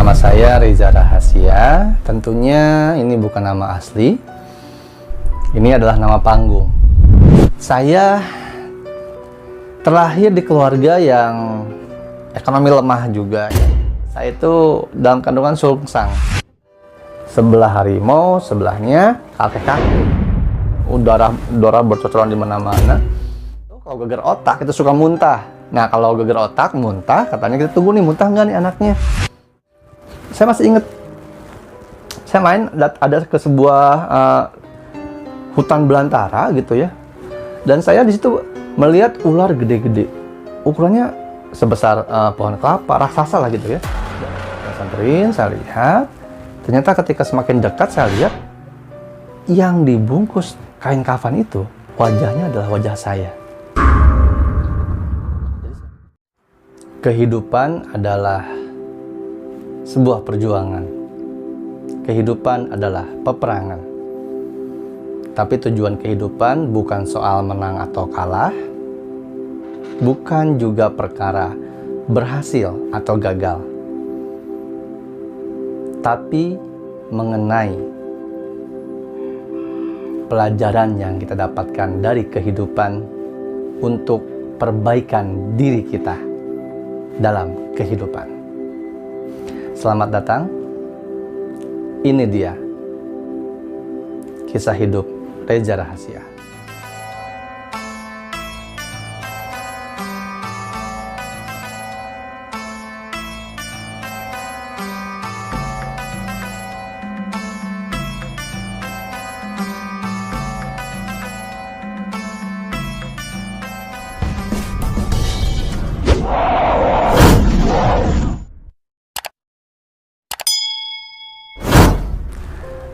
Nama saya Reza Rahasia. Tentunya ini bukan nama asli. Ini adalah nama panggung. Saya terlahir di keluarga yang ekonomi lemah juga. Saya itu dalam kandungan sungsang. Sebelah harimau, sebelahnya kakek-kakek. Darah bercocoran di mana-mana. Kalau geger otak itu suka muntah. Nah, kalau geger otak muntah, katanya kita tunggu nih, muntah nggak nih anaknya. Saya masih ingat, saya main ada ke sebuah hutan belantara gitu ya, dan saya di situ melihat ular gede-gede, ukurannya sebesar pohon kelapa, raksasa lah gitu ya. Saya samperin, saya lihat, ternyata ketika semakin dekat saya lihat yang dibungkus kain kafan itu wajahnya adalah wajah saya. Kehidupan adalah sebuah perjuangan. Kehidupan adalah peperangan. Tapi tujuan kehidupan bukan soal menang atau kalah, bukan juga perkara berhasil atau gagal, tapi mengenai pelajaran yang kita dapatkan dari kehidupan untuk perbaikan diri kita dalam kehidupan. Selamat datang. Ini dia kisah hidup Reza Rahasia.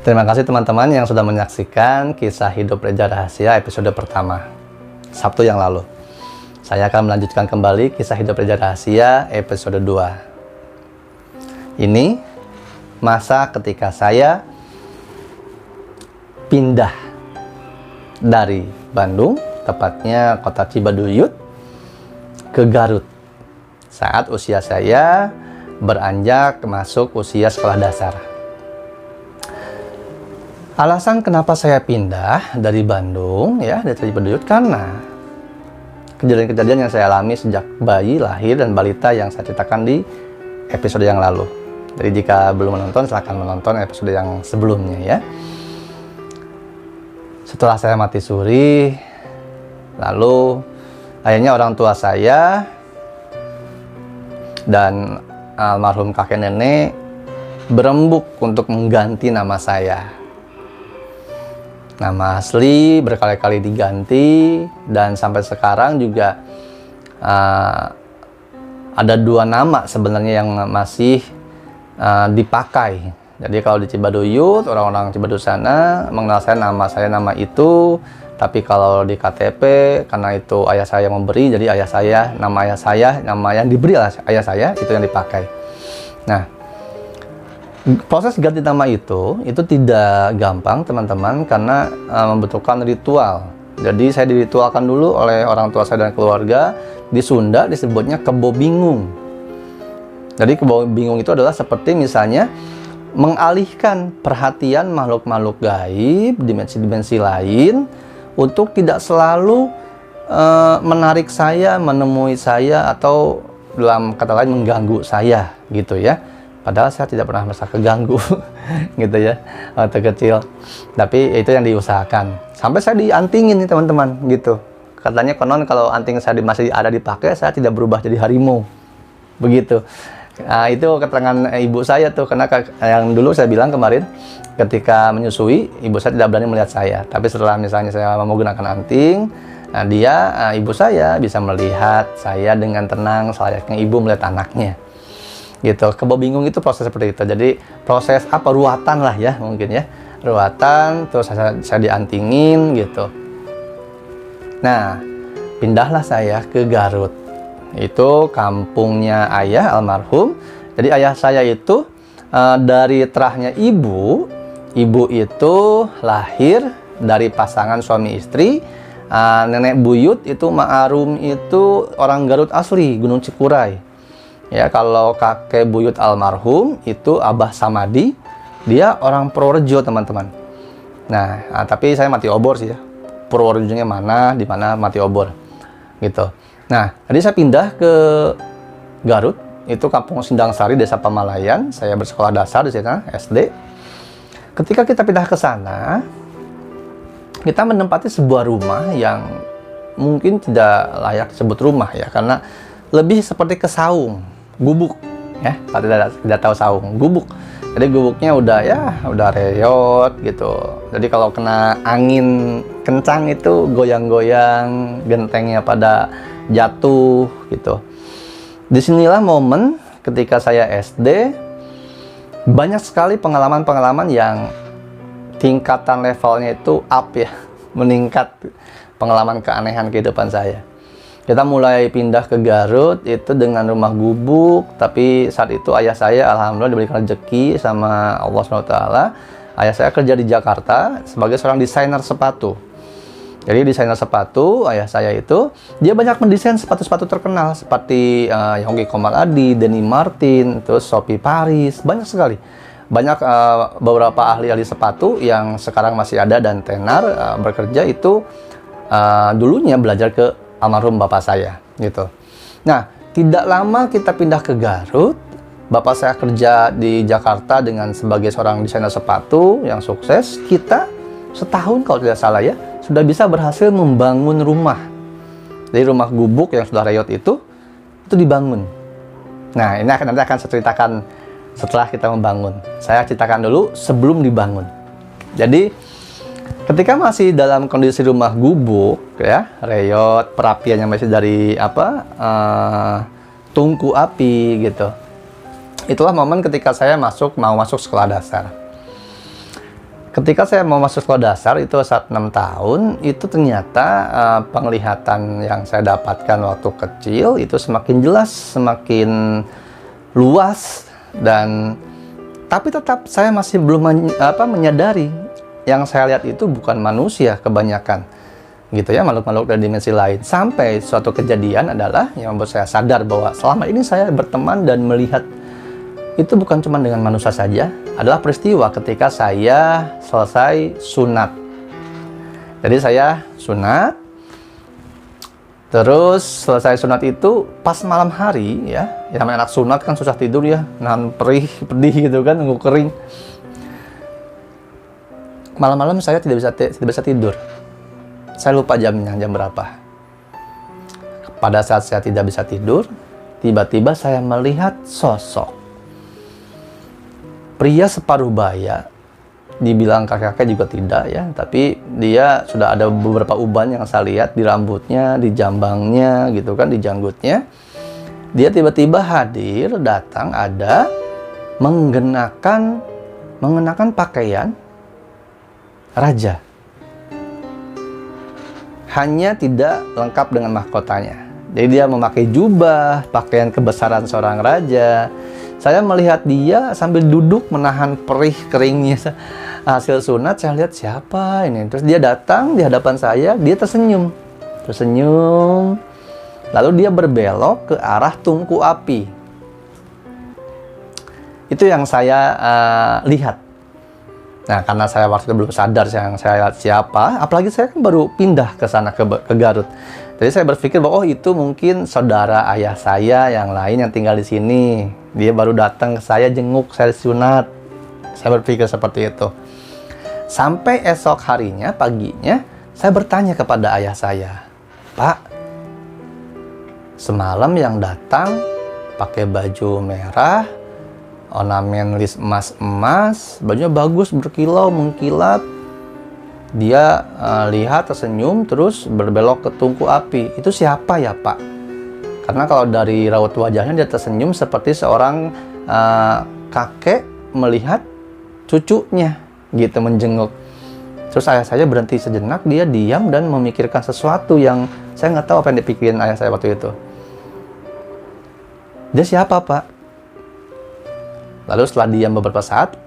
Terima kasih teman-teman yang sudah menyaksikan kisah hidup Reza Rahasia episode pertama, Sabtu yang lalu. Saya akan melanjutkan kembali kisah hidup Reza Rahasia episode 2. Ini masa ketika saya pindah dari Bandung, tepatnya kota Cibaduyut, ke Garut. Saat usia saya beranjak masuk usia sekolah dasar. Alasan kenapa saya pindah dari Bandung, ya, dari Cibaduyut, karena kejadian-kejadian yang saya alami sejak bayi, lahir, dan balita yang saya ceritakan di episode yang lalu. Jadi jika belum menonton, silahkan menonton episode yang sebelumnya ya. Setelah saya mati suri, lalu akhirnya orang tua saya dan almarhum kakek nenek berembuk untuk mengganti nama saya. Nama asli berkali-kali diganti, dan sampai sekarang juga ada 2 nama sebenarnya yang masih dipakai. Jadi kalau di Cibaduyut, orang-orang Cibaduyut sana mengenal saya nama itu, tapi kalau di KTP, karena itu ayah saya memberi, jadi nama yang diberi ayah saya itu yang dipakai. Nah, proses ganti nama itu tidak gampang teman-teman, karena membutuhkan ritual. Jadi saya diritualkan dulu oleh orang tua saya dan keluarga. Di Sunda disebutnya kebo bingung. Jadi kebo bingung itu adalah seperti misalnya mengalihkan perhatian makhluk-makhluk gaib, dimensi-dimensi lain, untuk tidak selalu menarik saya, menemui saya, atau dalam kata lain mengganggu saya gitu ya. Padahal saya tidak pernah merasa keganggu gitu ya waktu kecil. Tapi itu yang diusahakan. Sampai saya diantingin nih teman-teman gitu. Katanya konon kalau anting saya masih ada dipakai, saya tidak berubah jadi harimau. Begitu. Nah, itu keterangan ibu saya tuh, karena yang dulu saya bilang kemarin ketika menyusui, ibu saya tidak berani melihat saya. Tapi setelah misalnya saya mau gunakan anting, nah ibu saya bisa melihat saya dengan tenang selayaknya ibu melihat anaknya. Gitu. Kebo bingung itu proses seperti itu. Jadi proses ruatan lah ya, mungkin ya, ruatan, terus saya diantingin gitu. Nah, pindahlah saya ke Garut. Itu kampungnya ayah almarhum. Jadi ayah saya itu dari terahnya ibu itu lahir dari pasangan suami istri. Nenek buyut itu Ma'arum itu orang Garut asli, Gunung Cikuray. Ya, kalau kakek buyut almarhum itu Abah Samadi, dia orang Purworejo, teman-teman. Nah, tapi saya mati obor sih ya. Purworejonya mana, di mana mati obor gitu. Nah, tadi saya pindah ke Garut, itu Kampung Sindang Sari, Desa Pamalayan. Saya bersekolah dasar di sana, SD. Ketika kita pindah ke sana, kita menempati sebuah rumah yang mungkin tidak layak disebut rumah ya, karena lebih seperti kesaung, gubuk ya. Kalau tidak tahu saung, gubuk. Jadi gubuknya udah reyot gitu. Jadi kalau kena angin kencang itu goyang-goyang, gentengnya pada jatuh gitu. Disinilah momen ketika saya SD, banyak sekali pengalaman-pengalaman yang tingkatan levelnya itu up ya, meningkat, pengalaman keanehan kehidupan saya. Kita mulai pindah ke Garut itu dengan rumah gubuk, tapi saat itu ayah saya alhamdulillah diberikan rezeki sama Allah SWT. Ayah saya kerja di Jakarta sebagai seorang desainer sepatu. Jadi desainer sepatu, ayah saya itu, dia banyak mendesain sepatu-sepatu terkenal seperti Yonggi Komaradi, Denny Martin, terus Sophie Paris, banyak sekali. Banyak beberapa ahli-ahli sepatu yang sekarang masih ada dan tenar bekerja itu dulunya belajar ke almarhum bapak saya gitu. Nah, tidak lama kita pindah ke Garut. Bapak saya kerja di Jakarta dengan sebagai seorang desainer sepatu yang sukses. Kita setahun kalau tidak salah ya, sudah bisa berhasil membangun rumah. Jadi rumah gubuk yang sudah reyot itu dibangun. Nah, ini nanti akan saya ceritakan setelah kita membangun. Saya ceritakan dulu sebelum dibangun. Jadi ketika masih dalam kondisi rumah gubuk ya, reyot, perapiannya masih dari tungku api gitu. Itulah momen ketika saya mau masuk sekolah dasar. Ketika saya mau masuk sekolah dasar itu saat 6 tahun, itu ternyata penglihatan yang saya dapatkan waktu kecil itu semakin jelas, semakin luas, dan tapi tetap saya masih belum menyadari yang saya lihat itu bukan manusia kebanyakan gitu ya, makhluk-makhluk dari dimensi lain. Sampai suatu kejadian adalah yang membuat saya sadar bahwa selama ini saya berteman dan melihat itu bukan cuma dengan manusia saja, adalah peristiwa ketika saya selesai sunat. Jadi saya sunat, terus selesai sunat itu pas malam hari ya, yang namanya anak sunat kan susah tidur ya, nahan pedih gitu kan, nunggu kering. Malam-malam saya tidak bisa tidur. Saya lupa jamnya, jam berapa. Pada saat saya tidak bisa tidur, tiba-tiba saya melihat sosok pria separuh baya. Dibilang kakek-kakek juga tidak ya, tapi dia sudah ada beberapa uban yang saya lihat di rambutnya, di jambangnya gitu kan, di janggutnya. Dia tiba-tiba hadir, datang, ada mengenakan pakaian raja, hanya tidak lengkap dengan mahkotanya. Jadi dia memakai jubah, pakaian kebesaran seorang raja. Saya melihat dia sambil duduk menahan perih keringnya hasil sunat. Saya lihat siapa ini. Terus dia datang di hadapan saya, dia tersenyum, lalu dia berbelok ke arah tungku api. Itu yang saya lihat. Nah, karena saya waktu itu belum sadar yang saya lihat siapa, apalagi saya kan baru pindah ke sana, ke Garut. Jadi saya berpikir bahwa itu mungkin saudara ayah saya yang lain yang tinggal di sini. Dia baru datang ke saya, jenguk saya sunat. Saya berpikir seperti itu. Sampai esok harinya, paginya, saya bertanya kepada ayah saya, "Pak, semalam yang datang pakai baju merah, ornamen list emas-emas, bajunya bagus, berkilau, mengkilap. Dia lihat, tersenyum, terus berbelok ke tungku api. Itu siapa ya, Pak?" Karena kalau dari raut wajahnya dia tersenyum seperti seorang kakek melihat cucunya, gitu, menjenguk. Terus ayah saya berhenti sejenak, dia diam dan memikirkan sesuatu yang saya nggak tahu apa yang dipikirin ayah saya waktu itu. "Dia siapa, Pak?" Lalu setelah diam beberapa saat,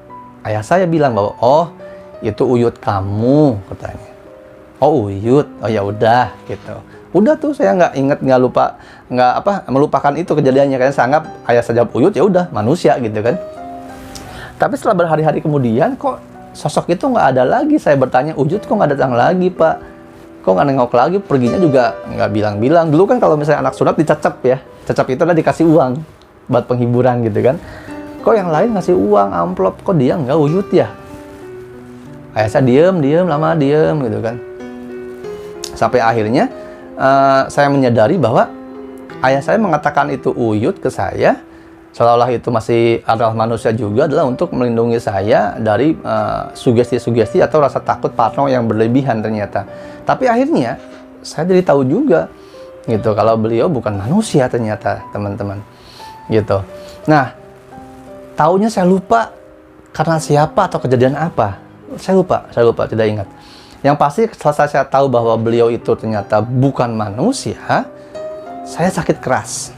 ayah saya bilang bahwa, "Oh, itu uyut kamu," katanya. "Oh, uyut, oh ya udah," gitu. Udah tuh saya nggak inget, nggak lupa melupakan itu kejadiannya, karena saya anggap ayah saya jawab Uyut, ya udah manusia gitu kan. Tapi setelah berhari-hari kemudian kok sosok itu nggak ada lagi. Saya bertanya, Uyut kok nggak datang lagi Pak? Kok nggak nengok lagi? Perginya juga nggak bilang-bilang. Dulu kan kalau misalnya anak sunat dicecep ya, cecep itu adalah dikasih uang buat penghiburan gitu kan. Kok yang lain ngasih uang amplop, kok dia nggak Uyut ya? Ayah saya diem lama diem gitu kan. Sampai akhirnya saya menyadari bahwa ayah saya mengatakan itu Uyut ke saya, seolah-olah itu masih adalah manusia juga, adalah untuk melindungi saya dari sugesti-sugesti atau rasa takut parno yang berlebihan ternyata. Tapi akhirnya saya jadi tahu juga gitu kalau beliau bukan manusia ternyata, teman-teman. Gitu. Nah, taunya saya lupa karena siapa atau kejadian apa. Saya lupa, tidak ingat. Yang pasti setelah saya tahu bahwa beliau itu ternyata bukan manusia, saya sakit keras.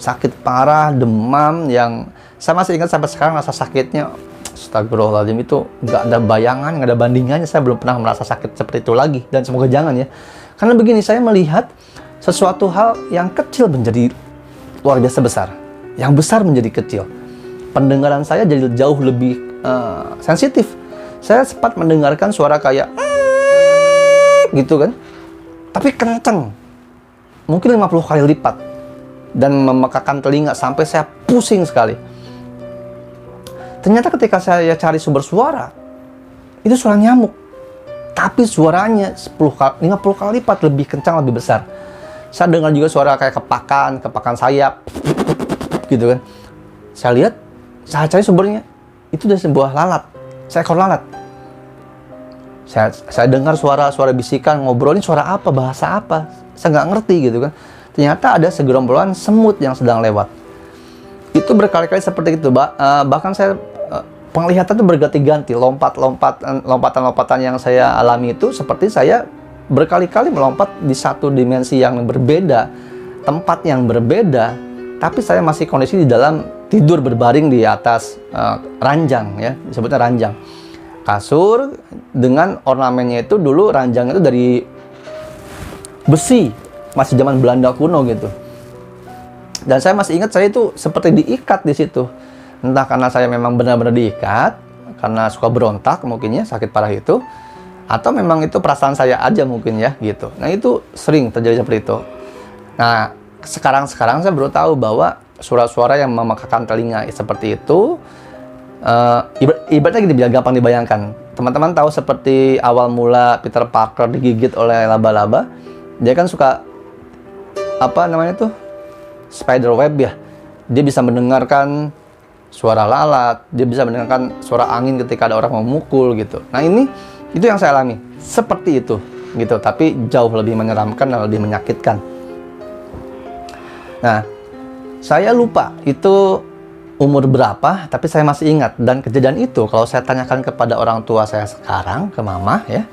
Sakit parah, demam yang saya masih ingat sampai sekarang rasa sakitnya. Astagfirullahaladzim, itu nggak ada bayangan, nggak ada bandingannya. Saya belum pernah merasa sakit seperti itu lagi, dan semoga jangan ya. Karena begini, saya melihat sesuatu hal yang kecil menjadi luar biasa besar, yang besar menjadi kecil. Pendengaran saya jadi jauh lebih sensitif. Saya sempat mendengarkan suara kayak gitu kan, tapi kenceng, mungkin 50 kali lipat, dan memekakan telinga sampai saya pusing sekali. Ternyata ketika saya cari sumber suara, itu suara nyamuk, tapi suaranya 50 kali lipat lebih kencang, lebih besar. Saya dengar juga suara kayak kepakan sayap gitu kan. Saya lihat, saya cari sumbernya, itu dari sebuah lalat, seekor lalat. Saya dengar suara bisikan, ngobrol, ini suara apa, bahasa apa, saya nggak ngerti gitu kan. Ternyata ada segerombolan semut yang sedang lewat. Itu berkali-kali seperti itu, bahkan saya penglihatan itu berganti-ganti, lompatan yang saya alami itu seperti saya berkali-kali melompat di satu dimensi yang berbeda, tempat yang berbeda, tapi saya masih kondisi di dalam tidur berbaring di atas ranjang ya, disebutnya ranjang. Kasur dengan ornamennya itu dulu ranjangnya itu dari besi, masih zaman Belanda kuno gitu. Dan saya masih ingat saya itu seperti diikat di situ. Entah karena saya memang benar-benar diikat, karena suka berontak mungkin ya, sakit parah itu, atau memang itu perasaan saya aja mungkin ya gitu. Nah itu sering terjadi seperti itu. Nah sekarang saya baru tahu bahwa suara-suara yang memekakan telinga seperti itu, ibaratnya gini, biar gampang dibayangkan. Teman-teman tahu seperti awal mula Peter Parker digigit oleh laba-laba, dia kan suka spider web ya. Dia bisa mendengarkan suara lalat, dia bisa mendengarkan suara angin ketika ada orang memukul gitu. Nah itu yang saya alami seperti itu gitu, tapi jauh lebih menyeramkan dan lebih menyakitkan. Nah saya lupa itu umur berapa, tapi saya masih ingat. Dan kejadian itu kalau saya tanyakan kepada orang tua saya sekarang, ke mama ya,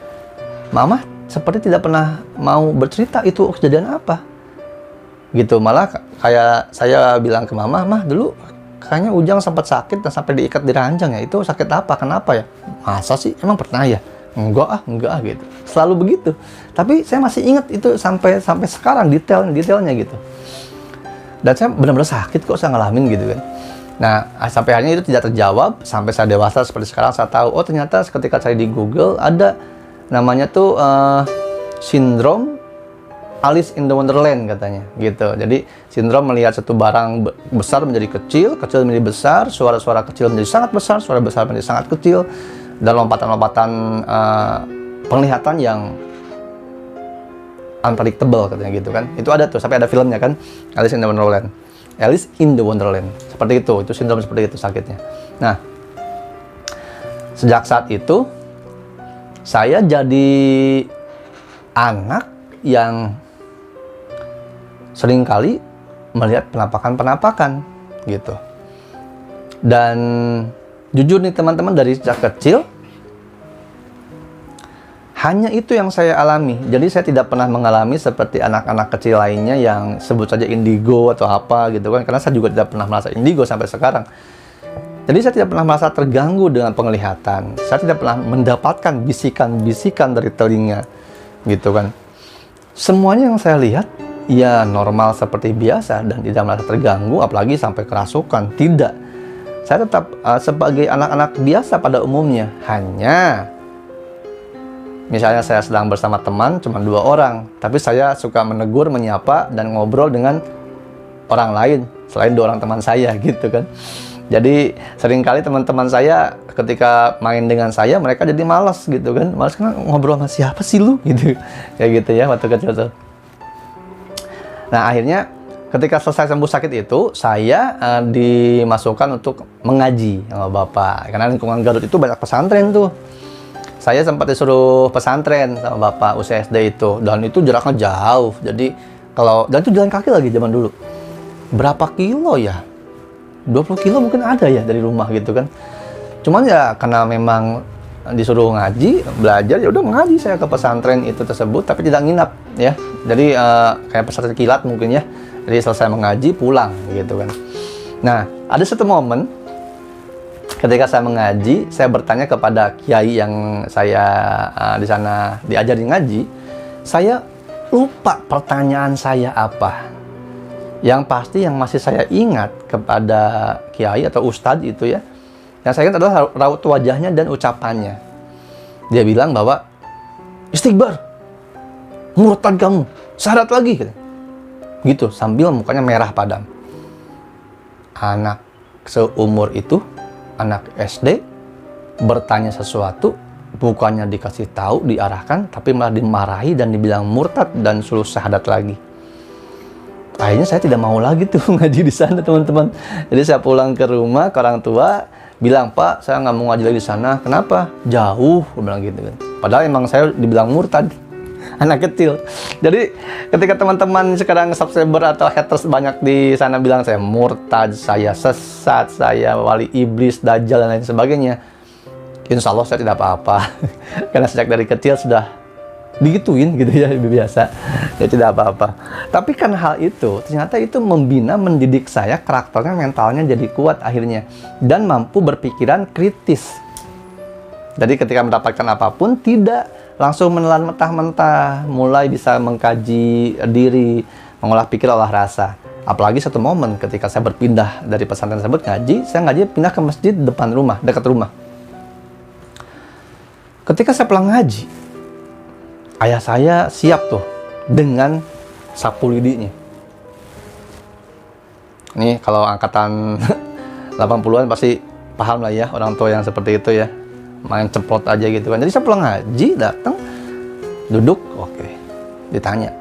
mama seperti tidak pernah mau bercerita itu kejadian apa gitu. Malah kayak saya bilang ke mama, mah dulu kayaknya Ujang sempat sakit dan sampai diikat di ranjang ya, itu sakit apa, kenapa ya? Masa sih, emang pernah ya? Enggak gitu, selalu begitu. Tapi saya masih ingat itu sampai sekarang detailnya gitu. Dan saya benar-benar sakit kok saya ngalamin gitu kan. Nah, sampai akhirnya itu tidak terjawab. Sampai saya dewasa seperti sekarang, saya tahu, oh ternyata ketika cari di Google ada namanya tuh sindrom Alice in the Wonderland katanya gitu. Jadi sindrom melihat satu barang besar menjadi kecil, kecil menjadi besar, suara-suara kecil menjadi sangat besar, suara besar menjadi sangat kecil, dan lompatan-lompatan penglihatan yang unpredictable katanya gitu kan. Itu ada tuh, sampai ada filmnya kan, Alice in the Wonderland. Alice in the Wonderland. Seperti itu sindrom seperti itu sakitnya. Nah, sejak saat itu saya jadi anak yang seringkali melihat penampakan-penampakan gitu. Dan jujur nih teman-teman, dari sejak kecil hanya itu yang saya alami. Jadi saya tidak pernah mengalami seperti anak-anak kecil lainnya yang sebut saja indigo atau apa gitu kan. Karena saya juga tidak pernah merasa indigo sampai sekarang. Jadi saya tidak pernah merasa terganggu dengan penglihatan. Saya tidak pernah mendapatkan bisikan-bisikan dari telinga gitu kan. Semuanya yang saya lihat ya normal seperti biasa dan tidak merasa terganggu, apalagi sampai kerasukan. Tidak. Saya tetap sebagai anak-anak biasa pada umumnya. Hanya misalnya saya sedang bersama teman cuma 2 orang, tapi saya suka menegur, menyapa, dan ngobrol dengan orang lain selain 2 orang teman saya gitu kan. Jadi seringkali teman-teman saya ketika main dengan saya, mereka jadi malas gitu kan. Malas kan ngobrol sama siapa sih lu gitu. Kayak gitu ya waktu kecil tuh. Nah akhirnya ketika selesai sembuh sakit itu, saya dimasukkan untuk mengaji sama bapak. Karena lingkungan Garut itu banyak pesantren tuh. Saya sempat disuruh pesantren sama bapak usia SD itu, dan itu jaraknya jauh. Jadi dan itu jalan kaki lagi zaman dulu. Berapa kilo ya? 20 kilo mungkin ada ya dari rumah gitu kan. Cuman ya karena memang disuruh ngaji, belajar, ya udah ngaji saya ke pesantren itu tersebut, tapi tidak nginap ya. Jadi kayak pesantren kilat mungkin ya. Jadi selesai mengaji pulang gitu kan. Nah, ada satu momen ketika saya mengaji, saya bertanya kepada kiai yang saya di sana diajari ngaji. Saya lupa pertanyaan saya apa. Yang pasti yang masih saya ingat kepada kiai atau ustadz itu ya, yang saya ingat adalah raut wajahnya dan ucapannya. Dia bilang bahwa istighbar, murtad kamu, syarat lagi gitu, sambil mukanya merah padam. Anak seumur itu, anak SD, bertanya sesuatu, bukannya dikasih tahu, diarahkan, tapi malah dimarahi dan dibilang murtad dan suruh syahadat lagi. Akhirnya saya tidak mau lagi tuh ngaji di sana, teman-teman. Jadi saya pulang ke rumah, ke orang tua, bilang, Pak, saya nggak mau ngaji lagi di sana. Kenapa? Jauh, saya bilang gitu kan. Padahal emang saya dibilang murtad, anak kecil. Jadi ketika teman-teman sekarang subscriber atau haters banyak di sana bilang saya murtad, saya sesat, saya wali iblis, dajjal dan lain sebagainya, insya Allah saya tidak apa-apa. Karena sejak dari kecil sudah digituin gitu ya, biasa, ya tidak apa-apa. Tapi kan hal itu ternyata itu membina, mendidik saya, karakternya, mentalnya jadi kuat akhirnya, dan mampu berpikiran kritis. Jadi ketika mendapatkan apapun tidak langsung menelan mentah-mentah, mulai bisa mengkaji diri, mengolah pikir, olah rasa. Apalagi satu momen ketika saya berpindah dari pesantren tersebut ngaji, saya ngaji pindah ke masjid depan rumah, dekat rumah. Ketika saya pulang ngaji, ayah saya siap tuh dengan sapu lidinya. Ini kalau angkatan 80-an pasti paham lah ya, orang tua yang seperti itu ya. Main ceplot aja gitu kan. Jadi saya pulang ngaji, datang, duduk, oke. Ditanya,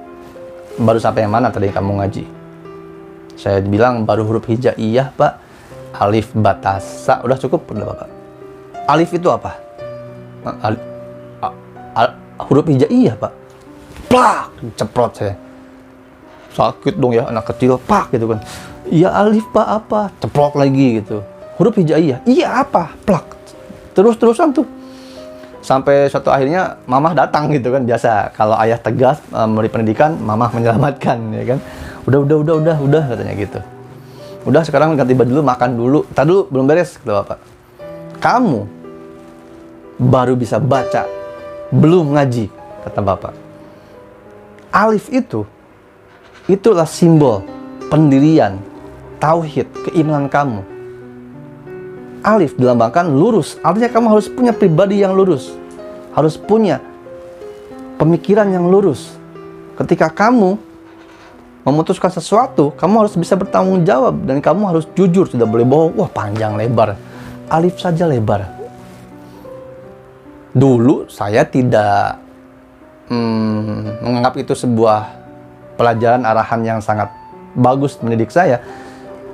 baru sampai yang mana tadi kamu ngaji? Saya bilang baru huruf hijaiyah, Pak. Alif, batasa, udah cukup, udah Bapak. Alif itu apa? Huruf hijaiyah, Pak. Plak, ceplot saya. Sakit dong ya, anak kecil, pak gitu kan. Iya alif, Pak, apa? Ceplok lagi gitu. Huruf hijaiyah, iya apa? Plak. Terus-terusan tuh. Sampai suatu akhirnya mamah datang gitu kan. Biasa kalau ayah tegas memberi pendidikan, mamah menyelamatkan ya kan. Udah katanya gitu. Udah sekarang ganti baju dulu, makan dulu. Tadi dulu belum beres kata Bapak. Kamu baru bisa baca, belum ngaji kata Bapak. Alif itulah simbol pendirian, tauhid, keimanan kamu. Alif dilambangkan lurus, artinya kamu harus punya pribadi yang lurus, harus punya pemikiran yang lurus. Ketika kamu memutuskan sesuatu, kamu harus bisa bertanggung jawab dan kamu harus jujur, tidak boleh bohong. Wah, panjang lebar, alif saja lebar. Dulu saya tidak menganggap itu sebuah pelajaran arahan yang sangat bagus mendidik saya.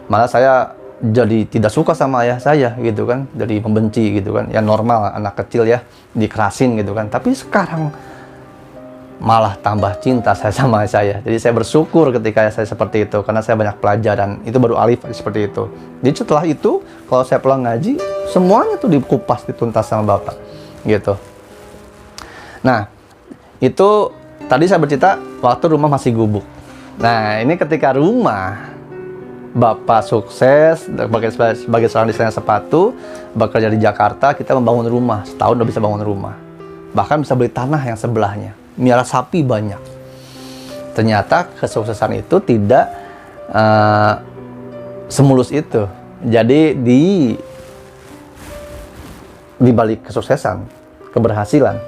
Malah saya jadi tidak suka sama ayah saya gitu kan, jadi membenci gitu kan. Ya normal, anak kecil ya, dikerasin gitu kan. Tapi sekarang malah tambah cinta saya sama saya. Jadi saya bersyukur ketika saya seperti itu, karena saya banyak pelajaran. Itu baru alif seperti itu. Jadi setelah itu, kalau saya pulang ngaji, semuanya tuh dikupas, dituntas sama Bapak gitu. Nah, itu tadi saya bercerita waktu rumah masih gubuk. Nah, ini ketika rumah Bapak sukses sebagai seorang desainer sepatu, bekerja di Jakarta, kita membangun rumah. Setahun udah bisa bangun rumah. Bahkan bisa beli tanah yang sebelahnya. Miara sapi banyak. Ternyata kesuksesan itu tidak semulus itu. Jadi di balik kesuksesan, keberhasilan,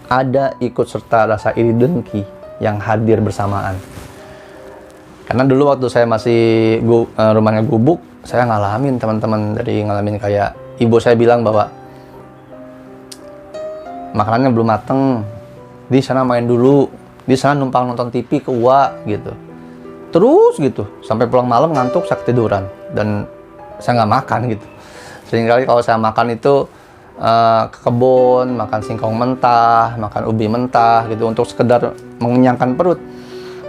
ada ikut serta rasa iri dengki yang hadir bersamaan. Karena dulu waktu saya masih rumahnya gubuk, saya ngalamin teman-teman, dari ngalamin kayak ibu saya bilang bahwa makanannya belum mateng, di sana main dulu, di sana numpang nonton TV ke UA gitu. Terus gitu, sampai pulang malam ngantuk, saya ketiduran, dan saya nggak makan gitu. Seringkali kalau saya makan itu ke kebun, makan singkong mentah, makan ubi mentah gitu, untuk sekedar mengenyangkan perut.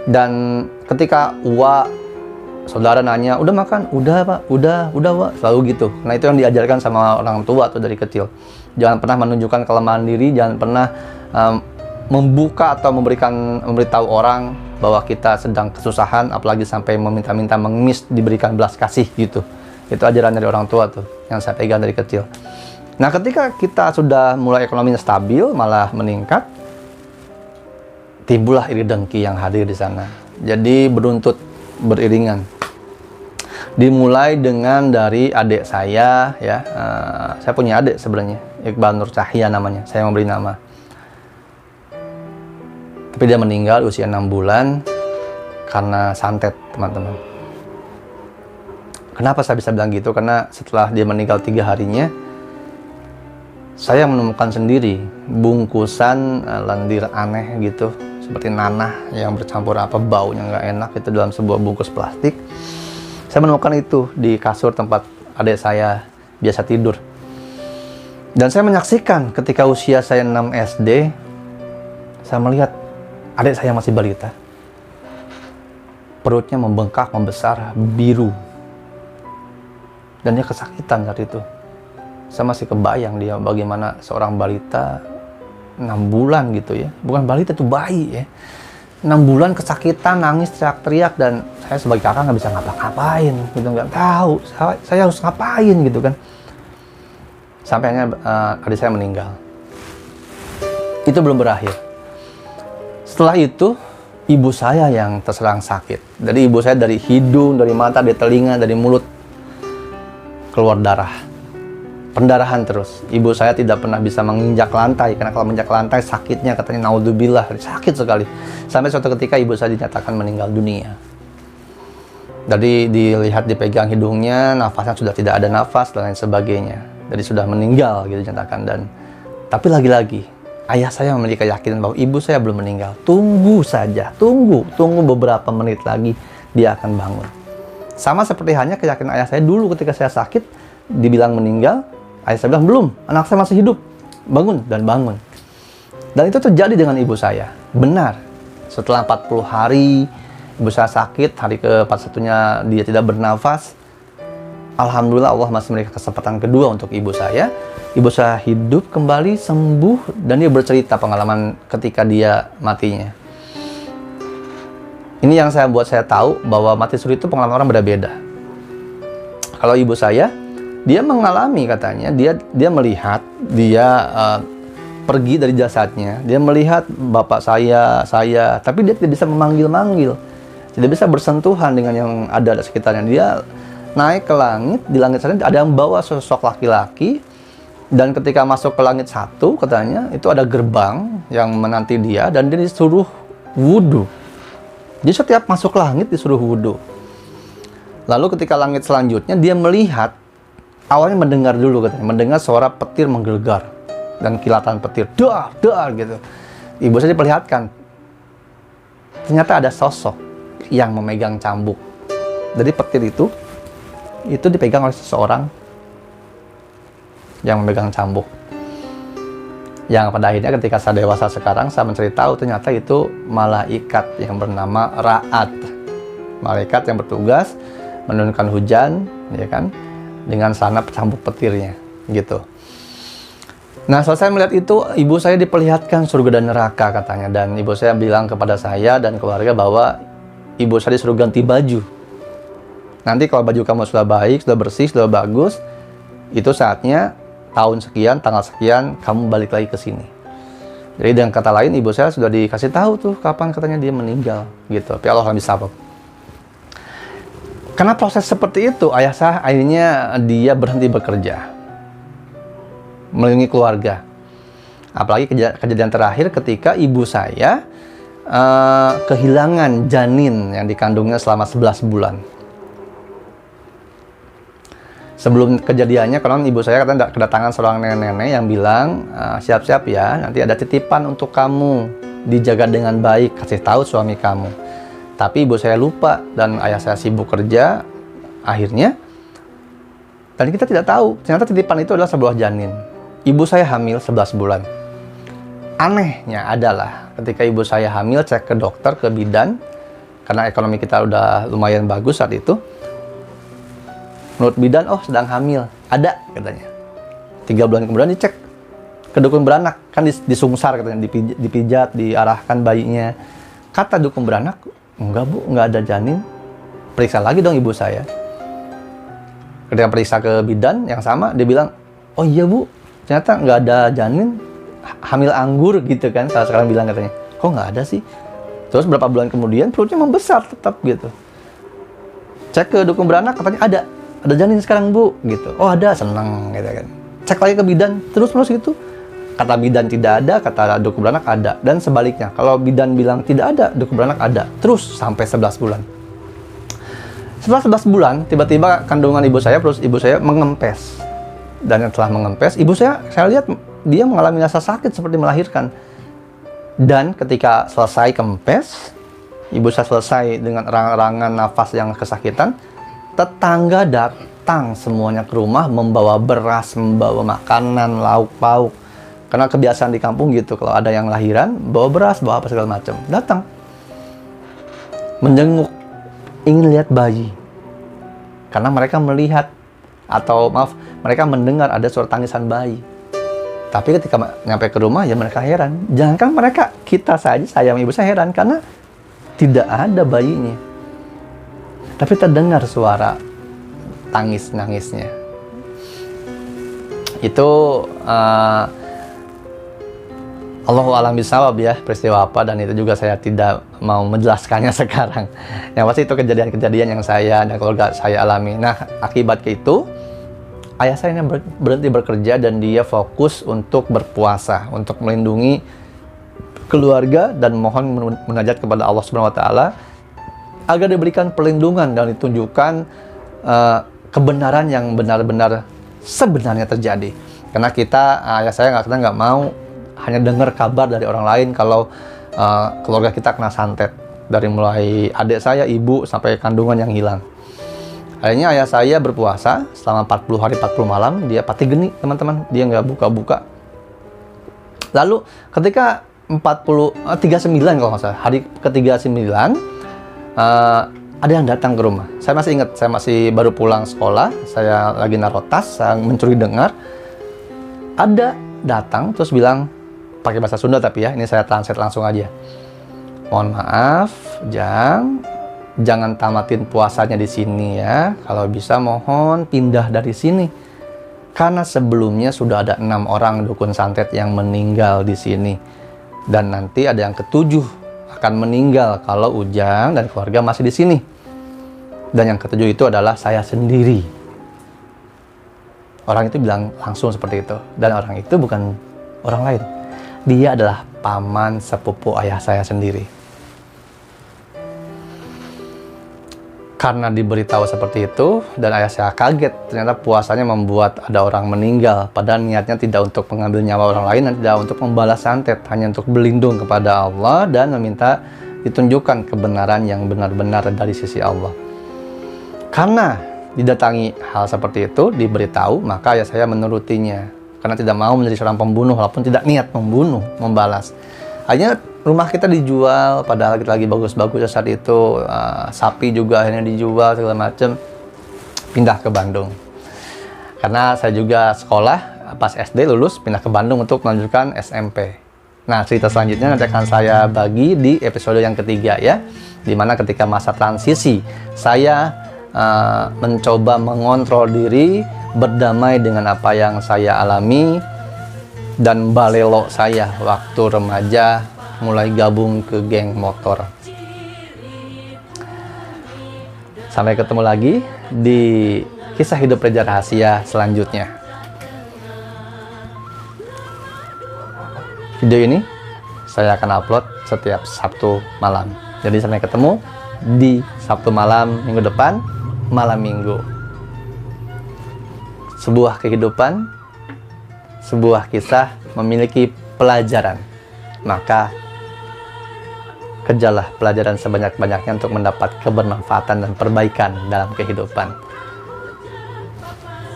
Dan ketika saudara nanya, udah makan? Udah pak, udah pak, selalu gitu. Nah itu yang diajarkan sama orang tua tuh dari kecil. Jangan pernah menunjukkan kelemahan diri, jangan pernah membuka atau memberitahu orang bahwa kita sedang kesusahan, apalagi sampai meminta-minta, mengemis, diberikan belas kasih gitu. Itu ajaran dari orang tua tuh, yang saya pegang dari kecil. Nah ketika kita sudah mulai ekonominya stabil, malah meningkat, timbullah iri dengki yang hadir di sana. Jadi beruntut, beriringan. Dimulai dengan dari adik saya, ya. Saya punya adik sebenarnya, Iqbal Nur Cahya namanya. Saya memberi nama. Tapi dia meninggal usia 6 bulan karena santet, teman-teman. Kenapa saya bisa bilang gitu? Karena setelah dia meninggal 3 harinya, saya menemukan sendiri bungkusan lendir aneh gitu, seperti nanah yang bercampur baunya nggak enak itu dalam sebuah bungkus plastik. Saya menemukan itu di kasur tempat adik saya biasa tidur. Dan saya menyaksikan ketika usia saya 6 SD, saya melihat adik saya masih balita. Perutnya membengkak, membesar, biru. Dan dia kesakitan saat itu. Saya masih kebayang dia bagaimana seorang balita 6 bulan gitu ya. Bukan balita, itu bayi ya. 6 bulan kesakitan, nangis, teriak-teriak, dan saya sebagai kakak nggak bisa ngapa-ngapain gitu, nggak tahu saya harus ngapain gitu kan. Sampai akhirnya adik saya meninggal. Itu belum berakhir. Setelah itu ibu saya yang terserang sakit. Jadi ibu saya dari hidung, dari mata, dari telinga, dari mulut keluar darah. Pendarahan terus. Ibu saya tidak pernah bisa menginjak lantai, karena kalau menginjak lantai sakitnya, katanya naudzubillah, sakit sekali. Sampai suatu ketika ibu saya dinyatakan meninggal dunia. Jadi dilihat, dipegang hidungnya, nafasnya sudah tidak ada nafas dan lain sebagainya. Jadi sudah meninggal gitu dinyatakan. Dan tapi lagi-lagi ayah saya memiliki keyakinan bahwa ibu saya belum meninggal. Tunggu saja, tunggu beberapa menit lagi dia akan bangun. Sama seperti halnya keyakinan ayah saya dulu ketika saya sakit, dibilang meninggal. Ayah saya bilang, belum, anak saya masih hidup. Bangun, dan bangun. Dan itu terjadi dengan ibu saya. Benar. Setelah 40 hari, ibu saya sakit. Hari ke-41-nya dia tidak bernafas. Alhamdulillah Allah masih memberikan kesempatan kedua untuk ibu saya. Ibu saya hidup kembali, sembuh. Dan dia bercerita pengalaman ketika dia matinya. Ini yang buat saya tahu bahwa mati suri itu pengalaman orang berbeda. Kalau ibu saya, dia mengalami, katanya, dia melihat, dia pergi dari jasadnya, dia melihat bapak saya, tapi dia tidak bisa memanggil-manggil, tidak bisa bersentuhan dengan yang ada di sekitarnya. Dia naik ke langit, di langit sana ada yang bawa sosok laki-laki, dan ketika masuk ke langit 1, katanya, itu ada gerbang yang menanti dia, dan dia disuruh wudhu. Jadi setiap masuk langit disuruh wudhu. Lalu ketika langit selanjutnya, dia melihat, awalnya mendengar dulu, katanya, mendengar suara petir menggelegar dan kilatan petir, dar gitu. Ibu saya diperlihatkan, ternyata ada sosok yang memegang cambuk. Jadi petir itu dipegang oleh seseorang yang memegang cambuk. Yang pada akhirnya ketika saya dewasa sekarang, saya mencari tahu ternyata itu malaikat yang bernama Ra'at. Malaikat yang bertugas menurunkan hujan, ya kan, dengan sana cambuk petirnya, gitu. Nah, selesai melihat itu, ibu saya diperlihatkan surga dan neraka, katanya. Dan ibu saya bilang kepada saya dan keluarga bahwa ibu saya disuruh ganti baju. Nanti kalau baju kamu sudah baik, sudah bersih, sudah bagus, itu saatnya tahun sekian, tanggal sekian, kamu balik lagi ke sini. Jadi dengan kata lain, ibu saya sudah dikasih tahu tuh kapan katanya dia meninggal gitu. Tapi Allah lebih sabab. Karena proses seperti itu, ayah saya akhirnya dia berhenti bekerja, melindungi keluarga. Apalagi kejadian terakhir ketika ibu saya kehilangan janin yang dikandungnya selama 11 bulan. Sebelum kejadiannya, konon ibu saya katanya kedatangan seorang nenek-nenek yang bilang, siap-siap ya, nanti ada titipan untuk kamu, dijaga dengan baik, kasih tahu suami kamu. Tapi ibu saya lupa dan ayah saya sibuk kerja, akhirnya, dan kita tidak tahu, ternyata titipan itu adalah sebuah janin. Ibu saya hamil 11 bulan. Anehnya adalah ketika ibu saya hamil, cek ke dokter, ke bidan, karena ekonomi kita udah lumayan bagus saat itu. Menurut bidan, oh sedang hamil, ada katanya. 3 bulan kemudian dicek ke dukun beranak, kan disungsar katanya, dipijat, diarahkan bayinya. Kata dukun beranak, enggak bu, enggak ada janin. Periksa lagi dong ibu saya. Ketika periksa ke bidan yang sama, dia bilang, oh iya bu, ternyata enggak ada janin, hamil anggur gitu kan, kalau sekarang bilang katanya. Kok enggak ada sih? Terus berapa bulan kemudian perutnya membesar tetap gitu. Cek ke dukun beranak, katanya ada janin sekarang bu gitu. Oh ada, senang gitu kan. Cek lagi ke bidan, terus gitu. Kata bidan tidak ada, kata dukun beranak ada. Dan sebaliknya, kalau bidan bilang tidak ada, dukun beranak ada. Terus sampai 11 bulan. Setelah 11 bulan, tiba-tiba kandungan ibu saya, terus ibu saya mengempes. Dan setelah mengempes, ibu saya lihat dia mengalami rasa sakit seperti melahirkan. Dan ketika selesai kempes, ibu saya selesai dengan rang-rangan nafas yang kesakitan, tetangga datang semuanya ke rumah membawa beras, membawa makanan, lauk pauk. Karena kebiasaan di kampung gitu, kalau ada yang lahiran, bawa beras, bawa apa segala macam. Datang. Menjenguk, ingin lihat bayi. Karena mereka melihat, atau maaf, mereka mendengar ada suara tangisan bayi. Tapi ketika nyampe ke rumah, ya mereka heran. Jangankan mereka, kita saja, saya sama ibu saya heran, karena tidak ada bayinya. Tapi terdengar suara tangis-nangisnya. Itu Allahu a'lam bishawab ya, peristiwa apa, dan itu juga saya tidak mau menjelaskannya sekarang. Yang pasti itu kejadian-kejadian yang saya dan keluarga saya alami. Nah, akibat itu, ayah saya berhenti bekerja dan dia fokus untuk berpuasa, untuk melindungi keluarga dan mohon munajat kepada Allah Subhanahu wa taala agar diberikan perlindungan dan ditunjukkan kebenaran yang benar-benar sebenarnya terjadi. Karena ayah saya nggak mau hanya dengar kabar dari orang lain kalau keluarga kita kena santet. Dari mulai adik saya, ibu, sampai kandungan yang hilang. Akhirnya ayah saya berpuasa selama 40 hari 40 malam, dia pati geni teman-teman, dia nggak buka-buka. Lalu ketika 39 kalau nggak salah, hari ke-39, ada yang datang ke rumah. Saya masih ingat, saya masih baru pulang sekolah, saya lagi naruh tas, saya mencuri dengar. Ada datang terus bilang, pakai bahasa Sunda tapi ya, ini saya translate langsung aja. Mohon maaf, jangan tamatin puasanya di sini ya. Kalau bisa mohon pindah dari sini. Karena sebelumnya sudah ada 6 orang dukun santet yang meninggal di sini. Dan nanti ada yang ke-7 akan meninggal kalau Ujang dan keluarga masih di sini. Dan yang ke-7 itu adalah saya sendiri. Orang itu bilang langsung seperti itu. Dan orang itu bukan orang lain. Dia adalah paman sepupu ayah saya sendiri. Karena diberitahu seperti itu, dan ayah saya kaget, ternyata puasanya membuat ada orang meninggal, padahal niatnya tidak untuk mengambil nyawa orang lain, dan tidak untuk membalas santet, hanya untuk berlindung kepada Allah, dan meminta ditunjukkan kebenaran yang benar-benar dari sisi Allah. Karena didatangi hal seperti itu, diberitahu, maka ayah saya menurutinya, karena tidak mau menjadi seorang pembunuh, walaupun tidak niat membunuh, membalas. Akhirnya rumah kita dijual, padahal kita lagi bagus-bagus saat itu. Sapi juga akhirnya dijual, segala macam. Pindah ke Bandung. Karena saya juga sekolah, pas SD lulus, pindah ke Bandung untuk melanjutkan SMP. Nah, cerita selanjutnya nanti akan saya bagi di episode yang ketiga ya. Dimana ketika masa transisi, saya mencoba mengontrol diri, berdamai dengan apa yang saya alami, dan balelo saya waktu remaja mulai gabung ke geng motor. Sampai ketemu lagi di kisah hidup Reza Rahasia selanjutnya. Video ini saya akan upload setiap Sabtu malam. Jadi sampai ketemu di Sabtu malam minggu depan, malam minggu. Sebuah kehidupan, sebuah kisah memiliki pelajaran. Maka kejarlah pelajaran sebanyak-banyaknya untuk mendapat kebermanfaatan dan perbaikan dalam kehidupan.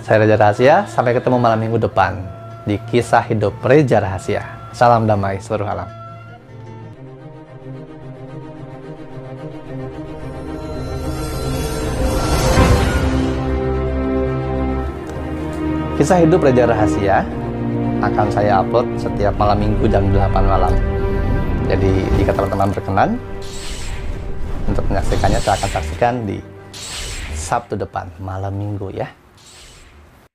Saya Reza Rahasia, sampai ketemu malam minggu depan di kisah hidup Reza Rahasia. Salam damai seluruh alam. Kisah hidup Reza Rahasia akan saya upload setiap malam minggu jam 8 malam. Jadi jika teman-teman berkenan untuk menyaksikannya, saya akan saksikan di Sabtu depan malam minggu ya.